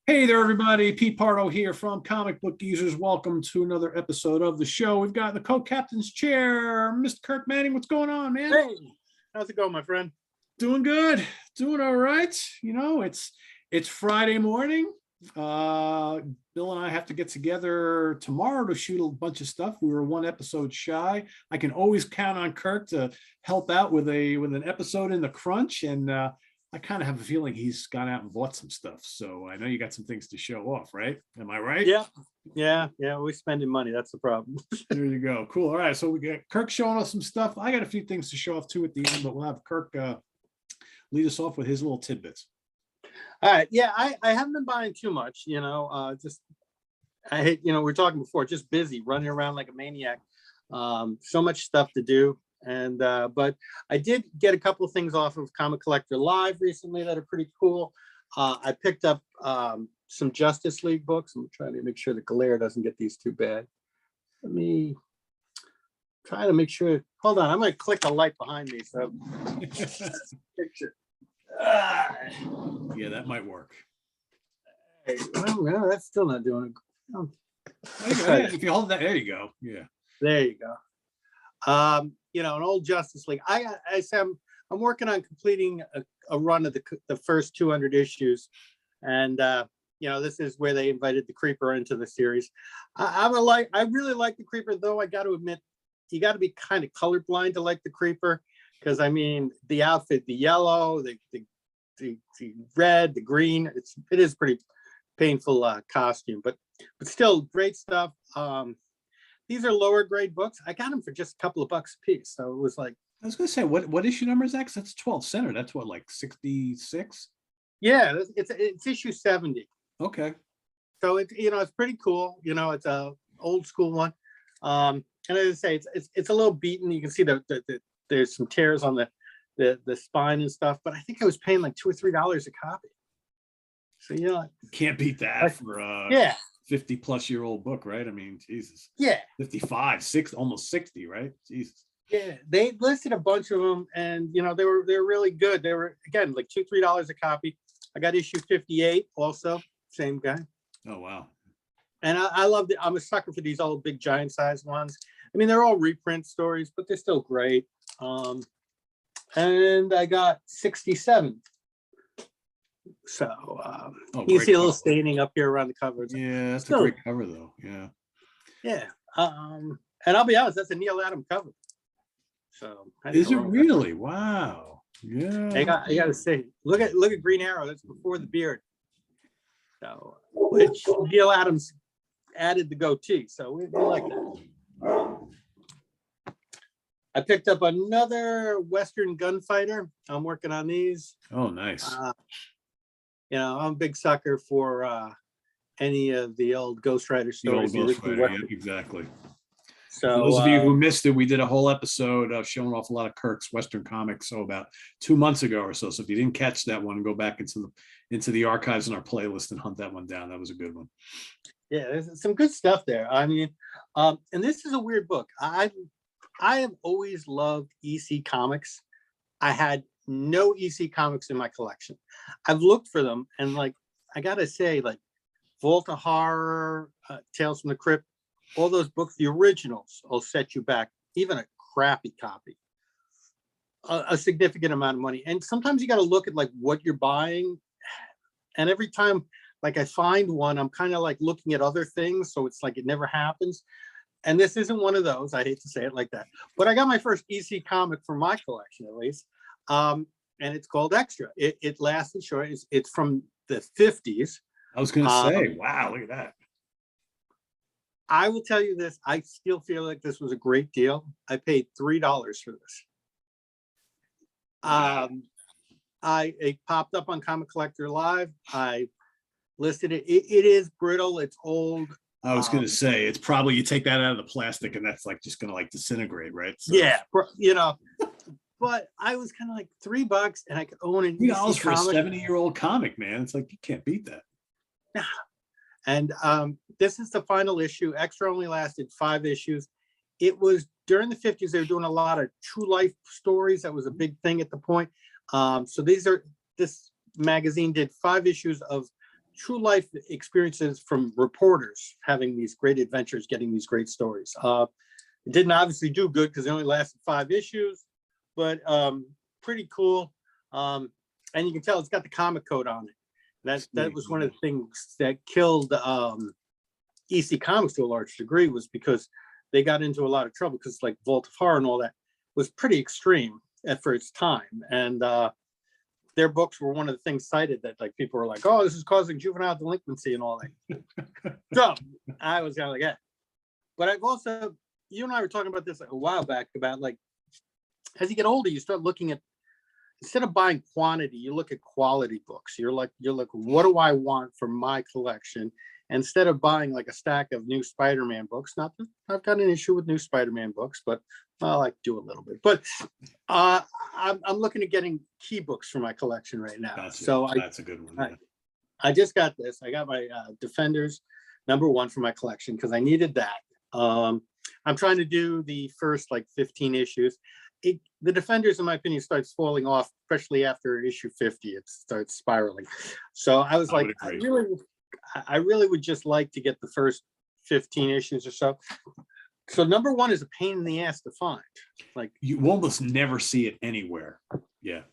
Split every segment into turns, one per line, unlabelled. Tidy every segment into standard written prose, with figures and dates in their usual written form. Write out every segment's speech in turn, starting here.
Hey there, everybody. Pete Pardo here from Comic Book Geezers. Welcome to another episode of the show. We've got the co-captain's chair, Mr. Kirk Manning. What's going on, man?
Hey, how's it going, my friend?
Doing good. Doing all right. You know, it's Friday morning. Bill and I have to get together tomorrow to shoot a bunch of stuff. We were one episode shy. I can always count on Kirk to help out with an episode in the crunch, and I kind of have a feeling he's gone out and bought some stuff. So I know you got some things to show off, right? Am I right?
Yeah. We're spending money. That's the problem.
There you go. Cool. All right. So we got Kirk showing us some stuff. I got a few things to show off too at the end, but we'll have Kirk lead us off with his little tidbits.
All right. Yeah, I haven't been buying too much, I hate, we were talking before, just busy, running around like a maniac. So much stuff to do. And but I did get a couple of things off of Comic Collector Live recently that are pretty cool. I picked up some Justice League books. I'm trying to make sure the glare doesn't get these too bad. Let me try to make sure. Hold on, I'm going to click a light behind me. So picture.
Yeah, that might work.
Hey, well, that's still not doing it.
If you hold that, there you go. Yeah,
there you go. An old Justice League. I said I'm working on completing a run of the first 200 issues, and this is where they invited the Creeper into the series. I really like the Creeper, though. I got to admit, you got to be kind of colorblind to like the Creeper, because I mean the outfit, the yellow, the red, the green. It is pretty painful costume, but still great stuff. These are lower grade books. I got them for just a couple of bucks a piece. So it was like,
I was gonna say, what issue number is that? 'Cause that's 12 center. That's what, like 66?
Yeah, it's issue 70.
Okay.
So it's pretty cool. It's a old school one. And as I say, it's a little beaten. You can see there's some tears on the spine and stuff. But I think I was paying like $2 or $3 a copy. So
you can't beat that for 50 plus year old book, right? I mean, Jesus.
Yeah.
55, 6, almost 60, right? Jesus.
Yeah, they listed a bunch of them, and they were really good. They were, again, like $2, $3 a copy. I got issue 58 also, same guy.
Oh wow.
And I loved it. I'm a sucker for these old big giant size ones. I mean, they're all reprint stories, but they're still great. And I got 67. So you see a little staining up here around the cover.
Yeah, that's a great cover though. Yeah.
And I'll be honest, that's a Neil Adams cover. So
is it really? Wow. Yeah.
I got to say, look at Green Arrow. That's before the beard. So which Neil Adams added the goatee. So we like that. I picked up another Western gunfighter. I'm working on these.
Oh, nice.
I'm a big sucker for any of the old Ghost Rider stories.
Exactly.
So
for those of you who missed it, we did a whole episode of showing off a lot of Kirk's Western comics. So about 2 months ago or so. So if you didn't catch that one, go back into the archives in our playlist and hunt that one down. That was a good one.
Yeah, there's some good stuff there. I mean, and this is a weird book. I have always loved EC comics. I had no EC comics in my collection. I've looked for them, and I gotta say, Vault of Horror, Tales from the Crypt, all those books, the originals, will set you back. Even a crappy copy, a significant amount of money. And sometimes you got to look at what you're buying. And every time I find one, I'm kind of looking at other things, so it's it never happens. And this isn't one of those. I hate to say it like that, but I got my first EC comic from my collection, at least. And it's called Extra. It lasted short. It's from the 50s.
I was going to say, wow, look at that.
I will tell you this. I still feel like this was a great deal. I paid $3 for this. It popped up on Comic Collector Live. I listed it. It is brittle. It's old.
I was going to say, it's probably, you take that out of the plastic and that's just going to disintegrate, right? So.
Yeah, but I was kind of $3 and I could own an
$3 for a 70-year-old comic, man. It's you can't beat that.
Yeah. And this is the final issue. Extra only lasted 5 issues. It was during the 50s. They were doing a lot of true life stories. That was a big thing at the point. So this magazine did 5 issues of true life experiences from reporters having these great adventures, getting these great stories. It didn't obviously do good because it only lasted 5 issues, but pretty cool. And you can tell it's got the comic code on it. That was one of the things that killed EC Comics to a large degree, was because they got into a lot of trouble because like Vault of Horror and all that was pretty extreme for its time. And their books were one of the things cited that like people were like, oh, this is causing juvenile delinquency and all that. So I was kind of like, yeah. But I've also, you and I were talking about this a while back about like, as you get older, you start looking at, instead of buying quantity, you look at quality books. You're like, what do I want for my collection? Instead of buying like a stack of new Spider-Man books, not that I've got an issue with new Spider-Man books, but I like to do a little bit. But I'm looking at getting key books for my collection right now.
That's a good one. Yeah.
I just got this. I got my Defenders #1 for my collection because I needed that. I'm trying to do the first like 15 issues. The Defenders, in my opinion, starts falling off, especially after issue 50. It starts spiraling. So I was like, I really would just like to get the first 15 issues or so. So #1 is a pain in the ass to find. Like,
you almost never see it anywhere. Yeah.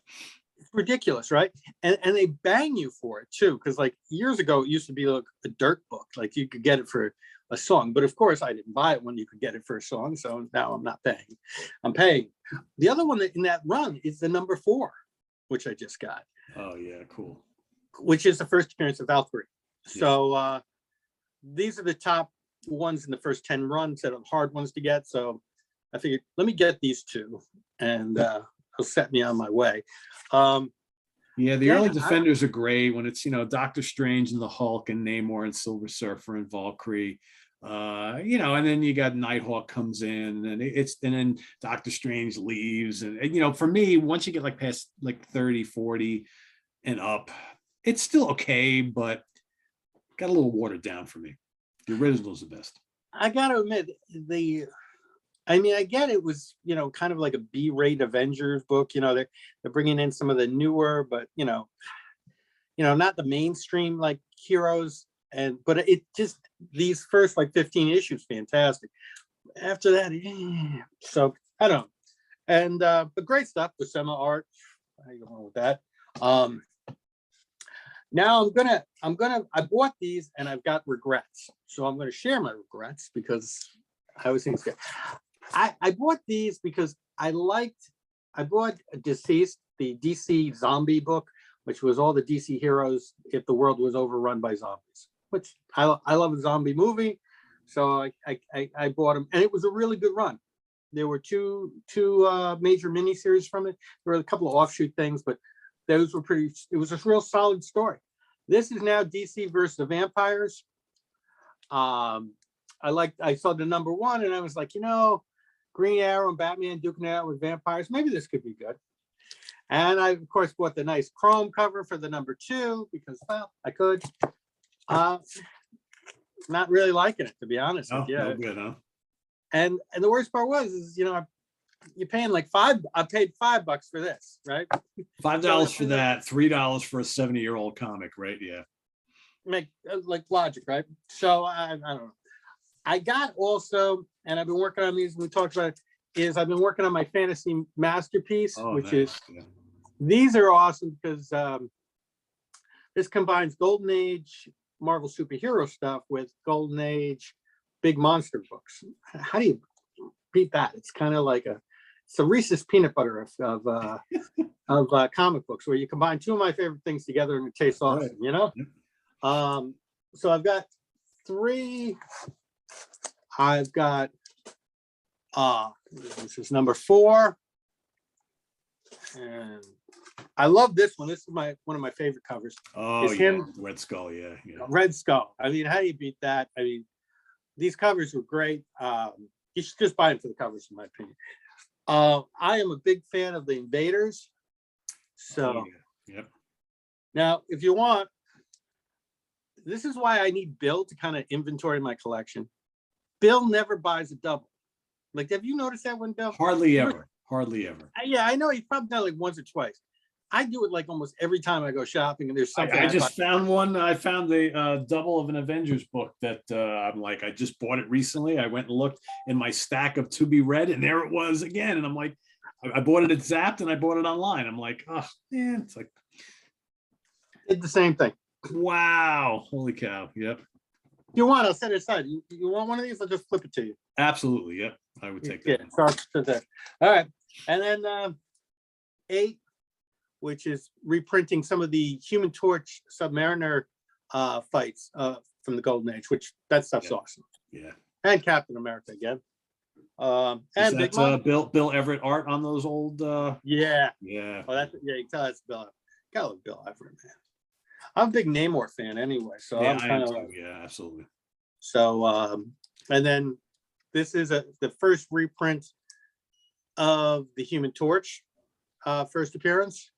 It's ridiculous, right? And they bang you for it too, because like years ago it used to be like a dirt book, like you could get it for a song. But of course I didn't buy it when you could get it for a song, so now I'm not paying. I'm paying. The other one that in that run is the #4, which I just got.
Oh yeah, cool.
Which is the first appearance of Valkyrie. So these are the top ones in the first 10 runs that are hard ones to get. So I figured, let me get these two, and it'll set me on my way.
Yeah, the early Defenders are great when it's, Doctor Strange and the Hulk and Namor and Silver Surfer and Valkyrie. And then you got Nighthawk comes in, and then Doctor Strange leaves. And for me, once you get like past like 30, 40 and up, it's still okay, but got a little watered down for me. The original's the best.
I gotta admit, I get it was, kind of like a B-rate Avengers book. They're bringing in some of the newer, but not the mainstream like heroes. But it just, these first like 15 issues, fantastic. After that, so I don't know. And but great stuff with Sema art. How you going with that? Now I bought these and I've got regrets. So I'm going to share my regrets because I always think it's good. I bought these because I bought Deceased, the DC zombie book, which was all the DC heroes if the world was overrun by zombies, which I love a zombie movie. So I bought them, and it was a really good run. There were two major miniseries from it. There were a couple of offshoot things, but those were it was a real solid story. This is now DC versus the Vampires. I saw the #1 and I was like, Green Arrow and Batman duking it out with vampires. Maybe this could be good. And I, of course, bought the nice chrome cover for the #2 because, well, I could. Not really liking it, to be honest with you.
No good, huh?
And the worst part is, you're paying like $5. I paid $5 for this, right?
$5 for that, $3 for a 70-year-old comic, right? Yeah.
Make like logic, right? So I don't know. I got also, and I've been working on these, we talked about it, I've been working on my fantasy masterpiece, which is, these are awesome because this combines Golden Age Marvel superhero stuff with Golden Age big monster books. How do you beat that? It's kind of like it's a Reese's peanut butter of comic books, where you combine two of my favorite things together and it tastes awesome, So I've got 3. I've got this is #4, and I love this one. This is one of my favorite covers.
Oh, him, Red Skull, yeah.
Red Skull. I mean, how do you beat that? I mean, these covers were great. You should just buy them for the covers, in my opinion. I am a big fan of the Invaders. So,
yep.
Now, if you want, this is why I need Bill to kind of inventory my collection. Bill never buys a double. Like, have you noticed that one, Bill?
Hardly ever.
Yeah, I know he's probably done like once or twice. I do it like almost every time I go shopping, and there's something
I just found one. I found the double of an Avengers book that I'm like, I just bought it recently. I went and looked in my stack of to be read, and there it was again. And I'm like, I bought it at Zapped, and I bought it online. I'm like, oh man, it's like,
did the same thing.
wow, holy cow. Yep.
If you want, I'll set it aside. You want one of these? I'll just flip it to you.
Absolutely. Yep. I would take
Yeah.
that.
All right. And then 8, which is reprinting some of the Human Torch Submariner fights from the Golden Age, which that stuff's awesome.
Yeah.
And Captain America again. And Big
Mom. Bill Everett art on those old.
Yeah.
Yeah.
Oh, that's you can tell that's Bill. Gotta love Bill Everett, man. I'm a big Namor fan anyway, so
yeah,
I'm kind of
yeah, absolutely.
So and then this is the first reprint of the Human Torch first appearance.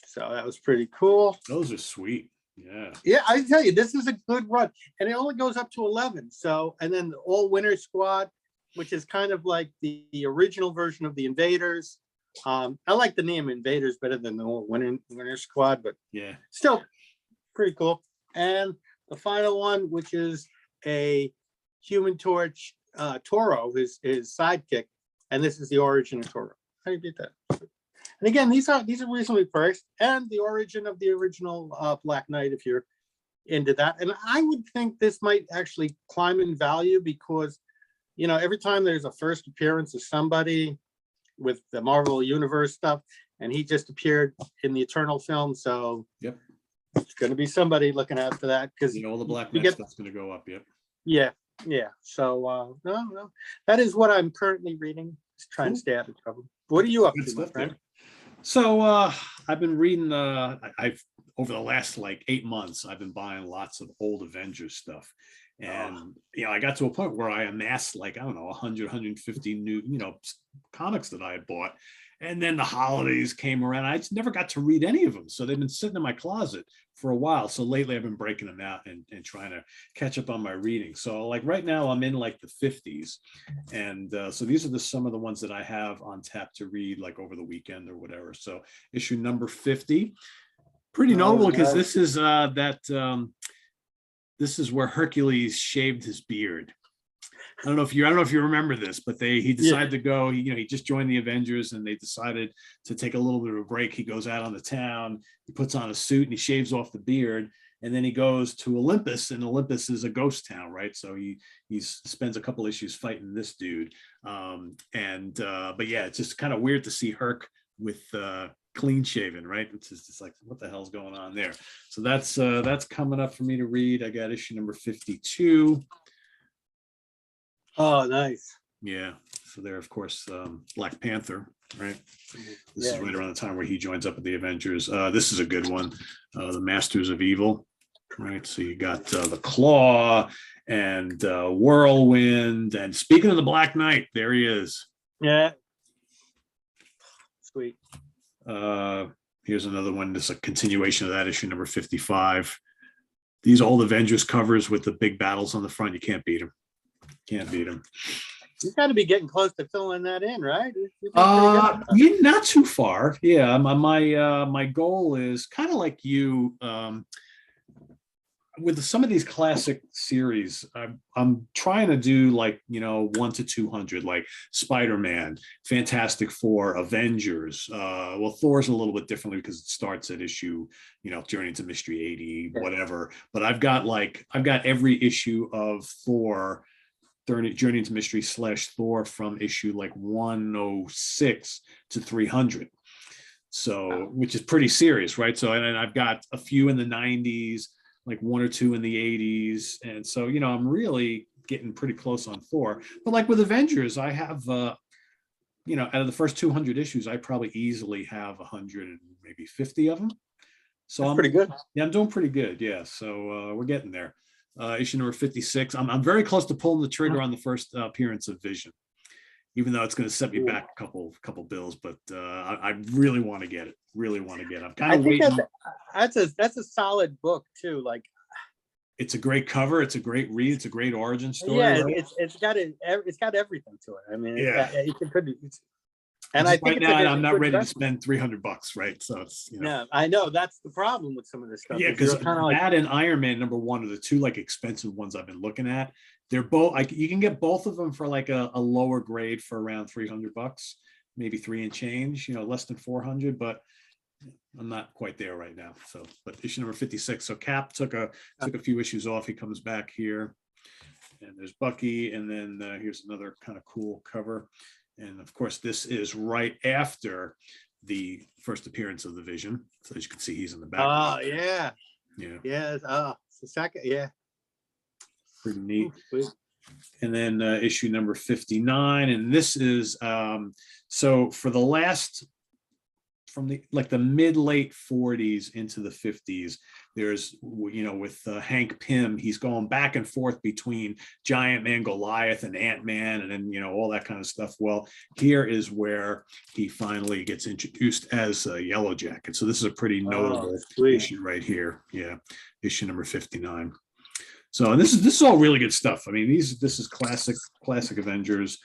So that was pretty cool.
Those are sweet. Yeah.
Yeah, I tell you, this is a good run. And it only goes up to 11. So, and then the All Winter Squad, which is kind of like the original version of the Invaders. I like the name Invaders better than the All Winter Squad, but
yeah,
still pretty cool. And the final one, which is a Human Torch Toro, his sidekick. And this is the origin of Toro. How do you beat that? And again, these are reasonably priced, and the origin of the original Black Knight, if you're into that. And I would think this might actually climb in value because, you know, every time there's a first appearance of somebody with the Marvel Universe stuff, and he just appeared in the Eternal film, so
yep,
it's going to be somebody looking out for that because
all the Black Knight stuff's going to go up. Yep.
Yeah. So no, that is what I'm currently reading. Just trying to stay out of trouble. What are you up to, my friend?
So I've been reading I've over the last like 8 months, I've been buying lots of old Avengers stuff. And you know, I got to a point where I amassed like, I don't know, 100, 150 new, you know, comics that I had bought. And then the holidays came around. I just never got to read any of them. So they've been sitting in my closet for a while. So lately I've been breaking them out and trying to catch up on my reading. So like right now I'm in like the 50s. And so these are some of the ones that I have on tap to read like over the weekend or whatever. So issue number 50, pretty notable because this is this is where Hercules shaved his beard. I don't know if you remember this, but he decided to go. He just joined the Avengers, and they decided to take a little bit of a break. He goes out on the town, he puts on a suit, and he shaves off the beard, and then he goes to Olympus, and Olympus is a ghost town, right? So he spends a couple issues fighting this dude, but yeah, it's just kind of weird to see Herc with clean shaven, right? It's just like, what the hell's going on there? So that's coming up for me to read. I got issue number 52.
Oh, nice.
Yeah. So there, of course, Black Panther, right? This is right around the time where he joins up with the Avengers. This is a good one. The Masters of Evil, right? So you got the Claw and Whirlwind. And speaking of the Black Knight, there he is.
Yeah. Sweet.
Here's another one. This is a continuation of that, issue number 55. These old Avengers covers with the big battles on the front, you can't beat them. Can't beat him.
You got to be getting close to filling that in, right?
You're not too far. Yeah, my goal is kind of like you. With some of these classic series, I'm trying to do like 1 to 200, like Spider-Man, Fantastic Four, Avengers. Well, Thor's a little bit differently because it starts at issue, Journey into Mystery 80, whatever. But I've got every issue of Thor. Journey into Mystery / Thor from issue like 106 to 300. So, which is pretty serious, right? So, and I've got a few in the 90s, like 1 or 2 in the 80s. And so, I'm really getting pretty close on Thor. But like with Avengers, I have, out of the first 200 issues, I probably easily have 100 and maybe 50 of them. So
that's pretty good.
Yeah, I'm doing pretty good. Yeah. So we're getting there. Issue number 56. I'm very close to pulling the trigger on the first appearance of Vision, even though it's going to set me back a couple bills. But I really want to get it. Really want to get it. I'm kind of waiting.
That's a solid book too. Like,
it's a great cover. It's a great read. It's a great origin story.
Yeah,
right?
it's got everything to it. I mean,
yeah,
And I
Just
think
right
it's a
now,
good,
I'm not
good
ready to
investment.
spend $300, right? So it's,
Yeah, I know that's the problem with some of this stuff.
yeah,
Is
because
you're kind of like,
that and Iron Man #1 are the two like expensive ones I've been looking at. They're both like you can get both of them for like a lower grade for around $300, maybe three and change, less than 400, but I'm not quite there right now. So, but issue number 56. So Cap took a few issues off. He comes back here, and there's Bucky, and then here's another kind of cool cover. And of course, this is right after the first appearance of the Vision. So as you can see, he's in the back.
oh yeah,
Yeah,
yeah. It's the second, yeah.
pretty neat.
Ooh,
And then issue number 59, and this is so for the last from the mid late 40s into the 50s, there's with Hank Pym, he's going back and forth between Giant Man, Goliath, and Ant-Man, and then all that kind of stuff. Well, here is where he finally gets introduced as Yellow Jacket. So this is a pretty notable issue right here. Yeah, issue number 59. So, and this is all really good stuff. I mean, this is classic Avengers.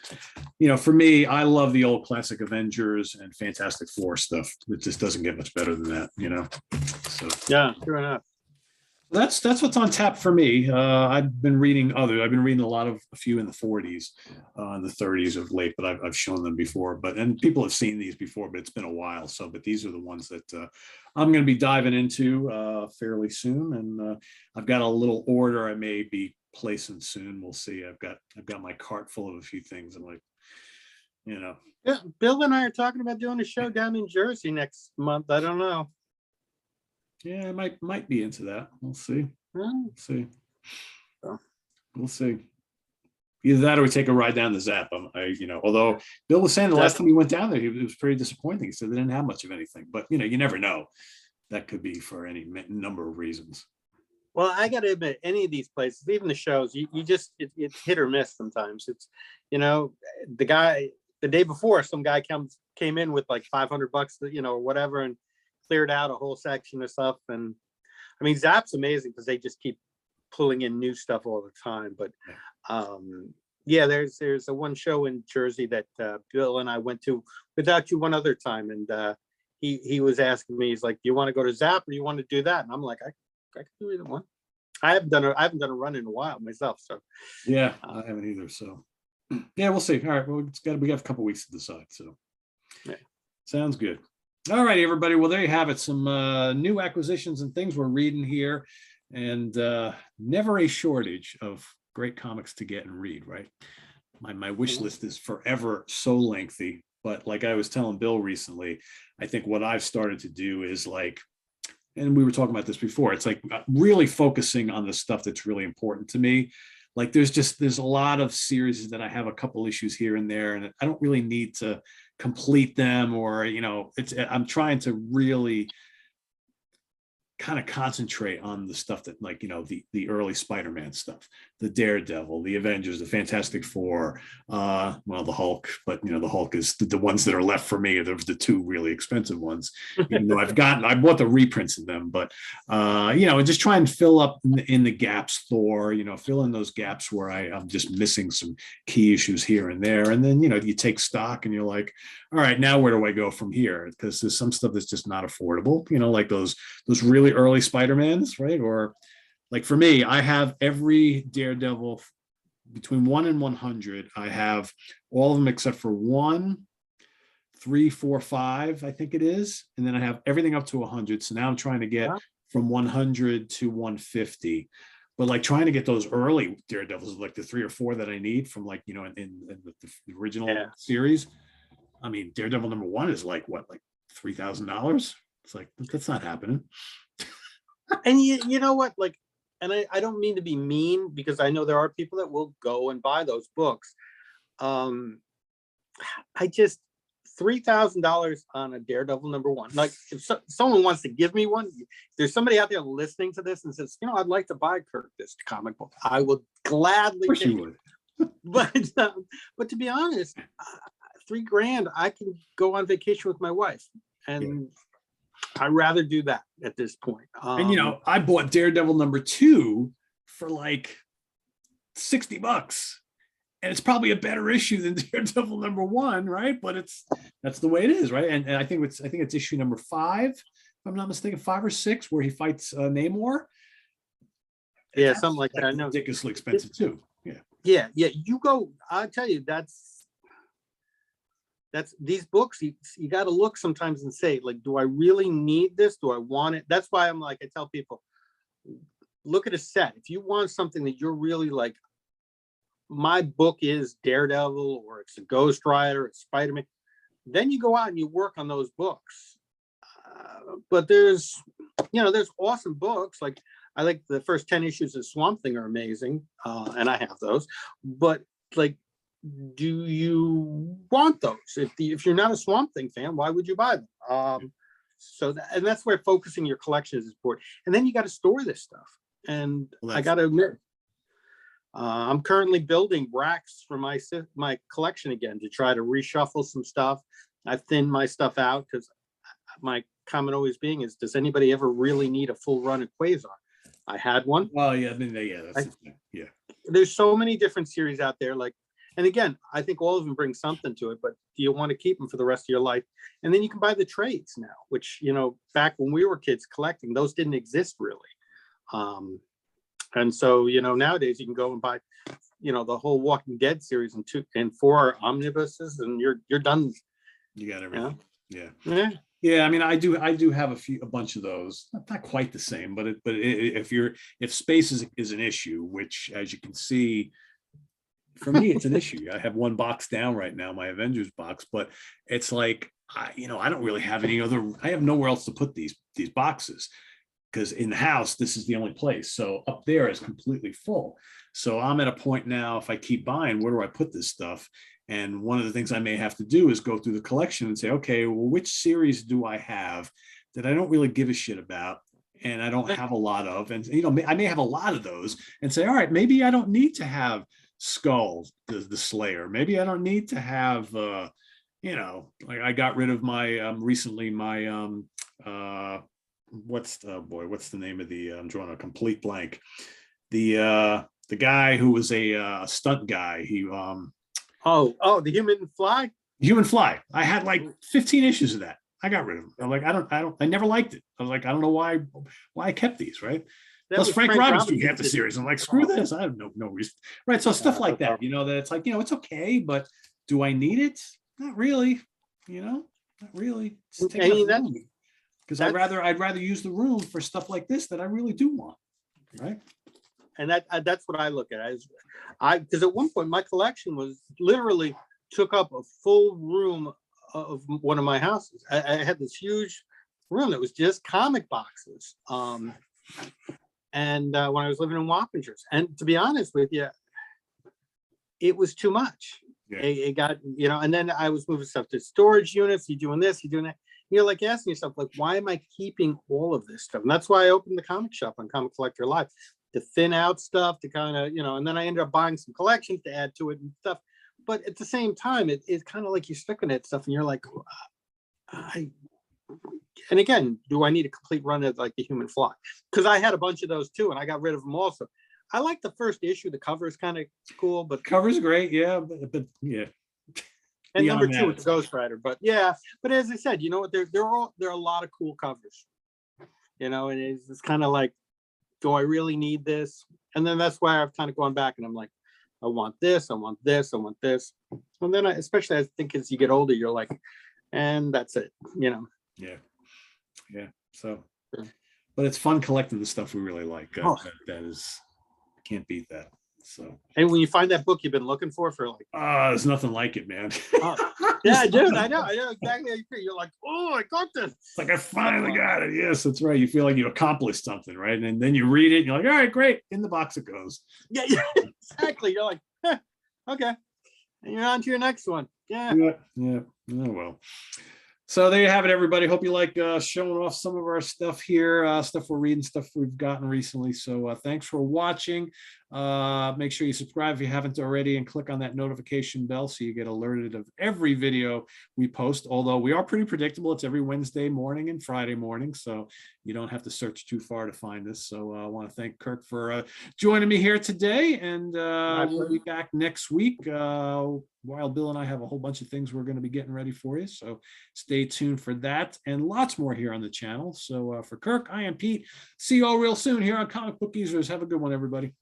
For me, I love the old classic Avengers and Fantastic Four stuff. It just doesn't get much better than that. So
yeah, sure enough.
that's what's on tap for me. I've been reading a few in the 40s, and the 30s of late, but I've shown them before. And people have seen these before, but it's been a while. So, but these are the ones that I'm going to be diving into fairly soon, and I've got a little order I may be placing soon. We'll see. I've got my cart full of a few things. I'm like,
Yeah, Bill and I are talking about doing a show down in Jersey next month. I don't know.
Yeah, I might be into that. We'll see. We'll see. We'll see. Either that or we take a ride down the Zap. Although Bill was saying the last time he went down there, it was pretty disappointing. He said they didn't have much of anything, but you never know. That could be for any number of reasons.
Well, I got to admit, any of these places, even the shows, you just it's hit or miss sometimes. It's the day before, some guy came in with like $500, or whatever, and cleared out a whole section of stuff. And I mean, Zap's amazing because they just keep pulling in new stuff all the time. But yeah, there's a one show in Jersey that Bill and I went to without you one other time, and he was asking me, he's like, "Do you want to go to Zap or do you want to do that?" And I'm like, I can do either one. I haven't done a run in a while myself, so
yeah, I haven't either. So yeah, we'll see. All right, well, we got a couple weeks to decide. So
yeah.
Sounds good. All right, everybody. Well, there you have it. Some new acquisitions and things we're reading here, and never a shortage of great comics to get and read. Right, my wish list is forever so lengthy. But like I was telling Bill recently, I think what I've started to do is like, and we were talking about this before, it's like really focusing on the stuff that's really important to me. Like there's a lot of series that I have a couple issues here and there, and I don't really need to complete them, or I'm trying to really kind of concentrate on the stuff that, like, the early Spider-Man stuff, the Daredevil, the Avengers, the Fantastic Four, the Hulk. But the Hulk is the ones that are left for me. Those are the two really expensive ones, even though I bought the reprints of them. But and just try and fill up in the gaps. Thor, fill in those gaps where I'm just missing some key issues here and there. And then you take stock and you're like, all right, now where do I go from here? Because there's some stuff that's just not affordable. Like those really early Spider-Mans, right? Or like for me, I have every Daredevil between 1 and 100. I have all of them except for 1, 3, 4, 5, I think it is. And then I have everything up to 100. So now I'm trying to get from 100 to 150. But like trying to get those early Daredevils, like the 3 or 4 that I need from in the original series. I mean, Daredevil #1 is like $3,000. It's like, that's not happening.
And you know what, like, and I don't mean to be mean, because I know there are people that will go and buy those books. I just $3,000 on a Daredevil #1. Like, if someone wants to give me one, if there's somebody out there listening to this and says, I'd like to buy Kirk this comic book, I would gladly take it. But to be honest, $3,000, I can go on vacation with my wife, and I'd rather do that at this point.
And I bought Daredevil #2 for like $60, and it's probably a better issue than Daredevil #1, right? But that's the way it is, right? And I think it's issue number 5, if I'm not mistaken, 5 or 6, where he fights Namor.
Yeah, something like that. I know.
Ridiculously expensive too.
Yeah. You go. I'll tell you, that's these books. You got to look sometimes and say, like, do I really need this? Do I want it? That's why I'm like, I tell people, look at a set. If you want something that you're really like, my book is Daredevil, or it's a Ghost Rider, it's Spider-Man, then you go out and you work on those books. But there's awesome books. Like, I like the first 10 issues of Swamp Thing are amazing, and I have those. But like, do you want those? If you're not a Swamp Thing fan, why would you buy them? And that's where focusing your collection is important. And then you got to store this stuff. And I got to admit, I'm currently building racks for my collection again to try to reshuffle some stuff. I've thinned my stuff out because my comment always being is, does anybody ever really need a full run of Quasar? I had one.
Well, yeah, yeah.
There's so many different series out there. Like, and again, I think all of them bring something to it, but do you want to keep them for the rest of your life? And then you can buy the trades now, which, back when we were kids collecting, those didn't exist really. And so, nowadays you can go and buy, the whole Walking Dead series and 2 and 4 omnibuses, and you're done.
You got everything. Yeah.
Yeah.
I mean, I do have a bunch of those. Not quite the same, but if space is an issue, which, as you can see, for me it's an issue. I have one box down right now, my Avengers box, but it's like I don't really have I have nowhere else to put these boxes, because in the house this is the only place. So up there is completely full. So I'm at a point now, if I keep buying, where do I put this stuff? And one of the things I may have to do is go through the collection and say, okay, well, which series do I have that I don't really give a shit about, and I don't have a lot of? And I may have a lot of those, and say, all right, maybe I don't need to have Skull, the Slayer. Maybe I don't need to have, like, I got rid of my recently my what's the name of the? I'm drawing a complete blank. The guy who was a stunt guy. He
the Human Fly.
I had like 15 issues of that. I got rid of them. I'm like, I never liked it. I was like, I don't know why I kept these, right? Plus Frank Robinson half the series. I'm like, screw this. I have no reason. Right. So stuff like that, that it's like, it's okay, but do I need it? Not really, not really. Because I'd rather use the room for stuff like this that I really do want. Right.
And that's what I look at. Because at one point my collection was literally took up a full room of one of my houses. I had this huge room that was just comic boxes. And when I was living in Wappingers, and to be honest with you, it was too much. Yeah. It got, and then I was moving stuff to storage units. You doing this, you doing that. You're like asking yourself, like, why am I keeping all of this stuff? And that's why I opened the comic shop on Comic Collector Live, to thin out stuff, to kind of, and then I ended up buying some collections to add to it and stuff. But at the same time, it's kind of like you're stuck in that stuff, and you're like, and again, do I need a complete run of like the Human Fly? Because I had a bunch of those too, and I got rid of them also. I like the first issue. The cover is kind of cool, but
cover's great, yeah. But yeah.
And number 2 is Ghost Rider, but yeah. But as I said, there are a lot of cool covers, and it's kind of like, do I really need this? And then that's why I've kind of gone back and I'm like, I want this, I want this, I want this. And then especially I think as you get older, you're like, and that's it,
Yeah. So, but it's fun collecting the stuff we really like. That is, can't beat that. So,
and when you find that book you've been looking for like,
there's nothing like it, man.
Yeah, dude, I know exactly how you feel. You're like, oh, I got this.
It's like, I finally got it. Yes, that's right. You feel like you accomplished something, right? And then you read it and you're like, all right, great. In the box it goes.
Yeah, exactly. You're like, okay. And you're on to your next one. Yeah.
Oh, well. So there you have it, everybody. Hope you like showing off some of our stuff here, stuff we're reading, stuff we've gotten recently. So thanks for watching. Make sure you subscribe if you haven't already and click on that notification bell so you get alerted of every video we post. Although we are pretty predictable, it's every Wednesday morning and Friday morning, so you don't have to search too far to find us. So I want to thank Kirk for joining me here today, and we'll be back next week while Bill and I have a whole bunch of things we're going to be getting ready for you. So stay tuned for that and lots more here on the channel. So for Kirk, I am Pete. See you all real soon here on Comic Book Geezers. Have a good one, everybody.